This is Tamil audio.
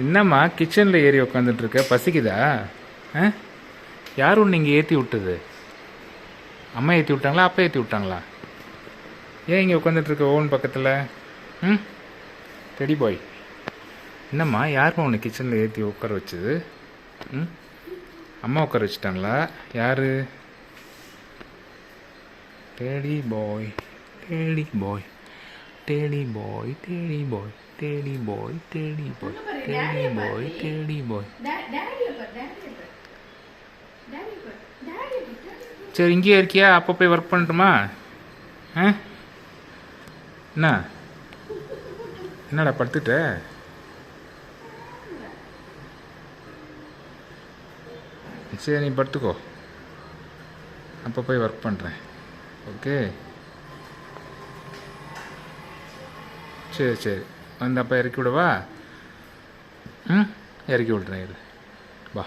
என்னம்மா கிச்சனில் ஏறி உக்காந்துட்டுருக்க? பசிக்குதா? யார் ஒன்று இங்கே ஏற்றி விட்டது? அம்மா ஏற்றி விட்டாங்களா, அப்பா ஏற்றி விட்டாங்களா? ஏன் இங்கே உட்காந்துட்ருக்க ஓவன் பக்கத்தில்? டெடி பாய், என்னம்மா யாரும்மா உன்னை கிச்சனில் ஏற்றி உட்கார வச்சது? அம்மா உட்கார வச்சுட்டாங்களா? யார்? டெடி பாய், டெடி பாய், டெடி பாய், டெடி பாய், டெடி பாய், டெடி பாய், டெடி பாய், டெடி பாய். சரி, இங்கேயே இருக்கியா? அப்போ போய் ஒர்க் பண்ணட்டுமா? என்னடா படுத்துட்ட? சரி, நீ படுத்துக்கோ, அப்போ போய் ஒர்க் பண்ணுறேன். ஓகே, சரி சரி, வந்து அப்போ இறக்கி விடவா? இறக்கி விட்றேன், இது வா.